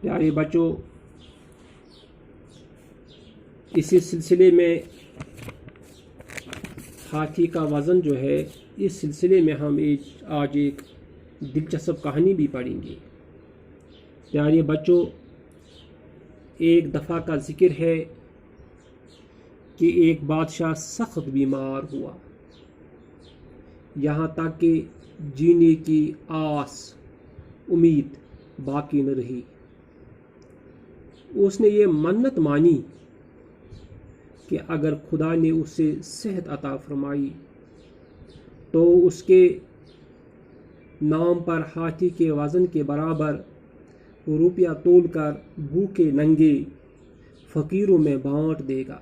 پیارے بچوں، اسی سلسلے میں ہاتھی کا وزن جو ہے، اس سلسلے میں ہم آج ایک دلچسپ کہانی بھی پڑھیں گے۔ پیارے بچوں، ایک دفعہ کا ذکر ہے کہ ایک بادشاہ سخت بیمار ہوا، یہاں تک کہ جینے کی آس امید باقی نہ رہی۔ اس نے یہ منت مانی کہ اگر خدا نے اسے صحت عطا فرمائی تو اس کے نام پر ہاتھی کے وزن کے برابر روپیہ تول کر بھوکے ننگے فقیروں میں بانٹ دے گا۔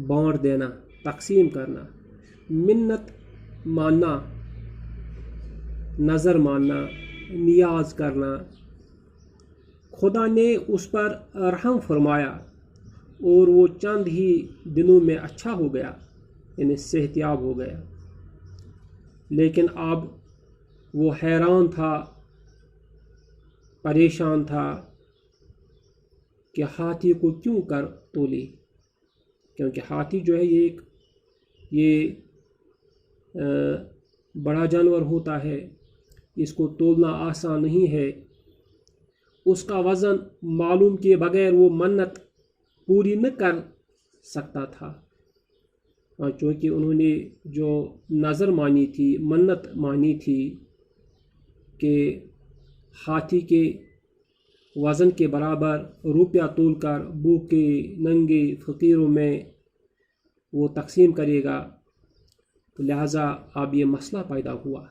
بانٹ دینا، تقسیم کرنا، منت ماننا، نظر ماننا، نیاز کرنا۔ خدا نے اس پر رحم فرمایا اور وہ چند ہی دنوں میں اچھا ہو گیا، یعنی صحت یاب ہو گیا۔ لیکن اب وہ حیران تھا، پریشان تھا کہ ہاتھی کو کیوں کر تولے، کیونکہ ہاتھی جو ہے یہ بڑا جانور ہوتا ہے، اس کو تولنا آسان نہیں ہے۔ اس کا وزن معلوم کیے بغیر وہ منت پوری نہ کر سکتا تھا، چونکہ انہوں نے جو نظر مانی تھی، منت مانی تھی کہ ہاتھی کے وزن کے برابر روپیہ تول کر بھوکے ننگے فقیروں میں وہ تقسیم کرے گا، لہذا اب یہ مسئلہ پیدا ہوا۔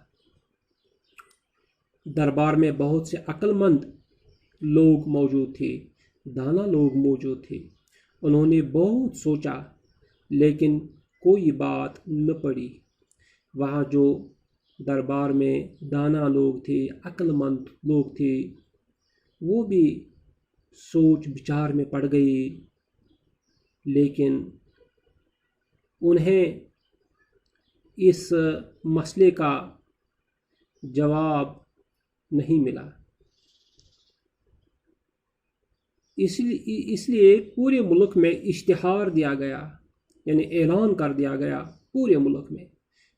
دربار میں بہت سے عقل مند لوگ موجود تھے، دانا لوگ موجود تھے۔ انہوں نے بہت سوچا لیکن کوئی بات نہ پڑی۔ وہاں جو دربار میں دانا لوگ تھے، عقل مند لوگ تھے، وہ بھی سوچ بچار میں پڑ گئے، لیکن انہیں اس مسئلے کا جواب نہیں ملا۔ اس لیے پورے ملک میں اشتہار دیا گیا، یعنی اعلان کر دیا گیا پورے ملک میں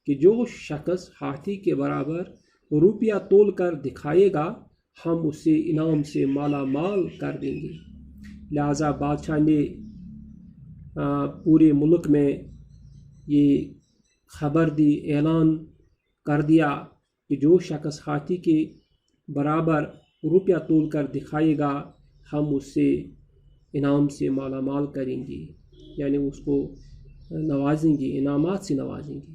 کہ جو شخص ہاتھی کے برابر روپیہ تول کر دکھائے گا، ہم اسے انعام سے مالا مال کر دیں گے۔ لہذا بادشاہ نے پورے ملک میں یہ خبر دی، اعلان کر دیا کہ جو شخص ہاتھی کے برابر روپیہ تول کر دکھائے گا، ہم اس سے انعام سے مالا مال کریں گے، یعنی اس کو نوازیں گے، انعامات سے نوازیں گے۔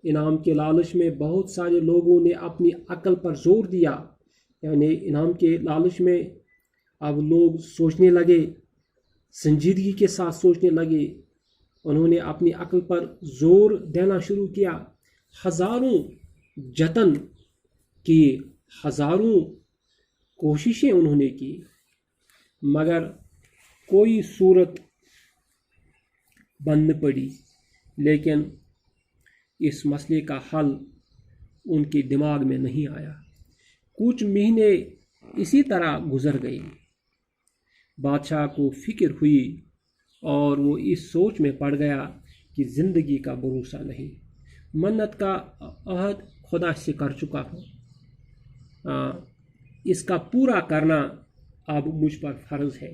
انعام کے لالچ میں بہت سارے لوگوں نے اپنی عقل پر زور دیا، یعنی انعام کے لالچ میں اب لوگ سوچنے لگے، سنجیدگی کے ساتھ سوچنے لگے۔ انہوں نے اپنی عقل پر زور دینا شروع کیا، ہزاروں جتن کیے، ہزاروں کوششیں انہوں نے کی، مگر کوئی صورت بن نہ پڑی۔ لیکن اس مسئلے کا حل ان کے دماغ میں نہیں آیا۔ کچھ مہینے اسی طرح گزر گئے۔ بادشاہ کو فکر ہوئی اور وہ اس سوچ میں پڑ گیا کہ زندگی کا بھروسہ نہیں، منت کا عہد خدا سے کر چکا ہوں، اس کا پورا کرنا اب مجھ پر فرض ہے۔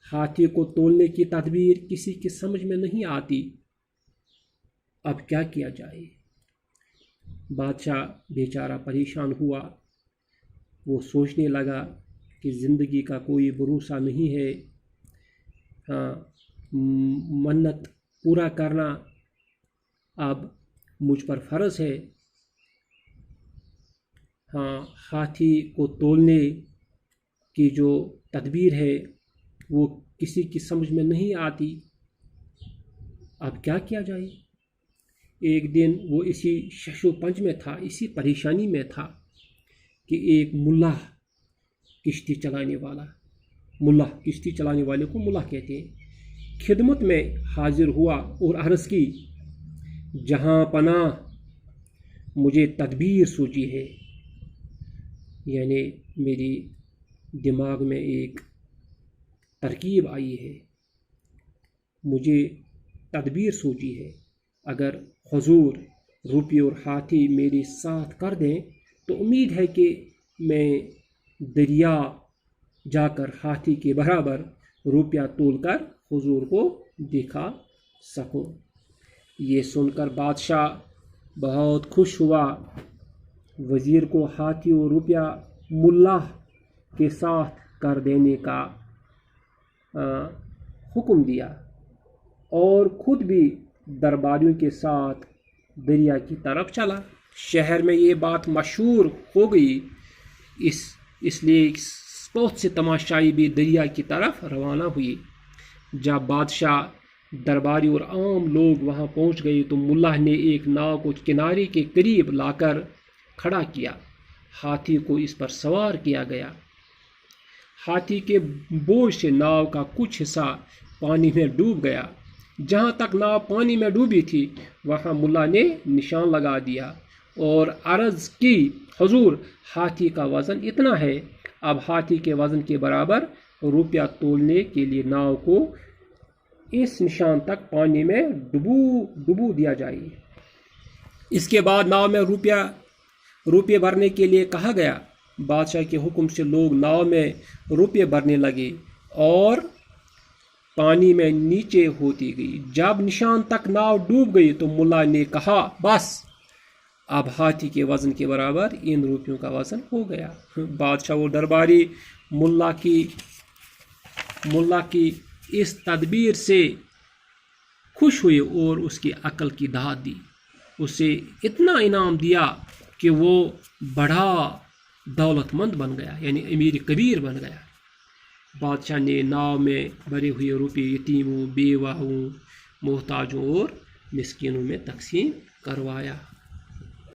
ہاتھی کو تولنے کی تدبیر کسی کی سمجھ میں نہیں آتی، اب کیا کیا جائے؟ بادشاہ بیچارہ پریشان ہوا، وہ سوچنے لگا کہ زندگی کا کوئی بھروسہ نہیں ہے، منت پورا کرنا اب مجھ پر فرض ہے۔ ہاتھی کو تولنے کی جو تدبیر ہے وہ کسی کی سمجھ میں نہیں آتی، اب کیا کیا جائے؟ ایک دن وہ اسی شش و پنج میں تھا، اسی پریشانی میں تھا کہ ایک ملا، کشتی چلانے والا، ملا کشتی چلانے والے کو ملا کہتے ہیں، خدمت میں حاضر ہوا اور عرض کی، جہاں پناہ مجھے تدبیر سوچی ہے، یعنی میری دماغ میں ایک ترکیب آئی ہے، مجھے تدبیر سوچی ہے، اگر حضور روپے اور ہاتھی میرے ساتھ کر دیں تو امید ہے کہ میں دریا جا کر ہاتھی کے برابر روپیہ تول کر حضور کو دکھا سکوں۔ یہ سن کر بادشاہ بہت خوش ہوا، وزیر کو ہاتھی اور روپیہ ملا کے ساتھ کر دینے کا حکم دیا اور خود بھی درباریوں کے ساتھ دریا کی طرف چلا۔ شہر میں یہ بات مشہور ہو گئی، اس لیے بہت سے تماشائی بھی دریا کی طرف روانہ ہوئی۔ جب بادشاہ، درباری اور عام لوگ وہاں پہنچ گئے تو ملا نے ایک ناؤ کو کنارے کے قریب لا کر کھڑا کیا، ہاتھی کو اس پر سوار کیا گیا۔ ہاتھی کے بوجھ سے ناؤ کا کچھ حصہ پانی میں ڈوب گیا۔ جہاں تک ناؤ پانی میں ڈوبی تھی وہاں ملا نے نشان لگا دیا اور عرض کی، حضور ہاتھی کا وزن اتنا ہے، اب ہاتھی کے وزن کے برابر روپیہ تولنے کے لیے ناؤ کو اس نشان تک پانی میں ڈبو دیا جائے۔ اس کے بعد ناؤ میں روپے بھرنے کے لیے کہا گیا۔ بادشاہ کے حکم سے لوگ ناؤ میں روپے بھرنے لگے اور پانی میں نیچے ہوتی گئی۔ جب نشان تک ناؤ ڈوب گئی تو ملا نے کہا، بس اب ہاتھی کے وزن کے برابر ان روپیوں کا وزن ہو گیا۔ بادشاہ و درباری ملا کی اس تدبیر سے خوش ہوئے اور اس کی عقل کی داد دی، اسے اتنا انعام دیا کہ وہ بڑا دولت مند بن گیا، یعنی امیر کبیر بن گیا۔ بادشاہ نے ناؤ میں بھرے ہوئے روپے یتیموں، بیواؤں، محتاجوں اور مسکینوں میں تقسیم کروایا۔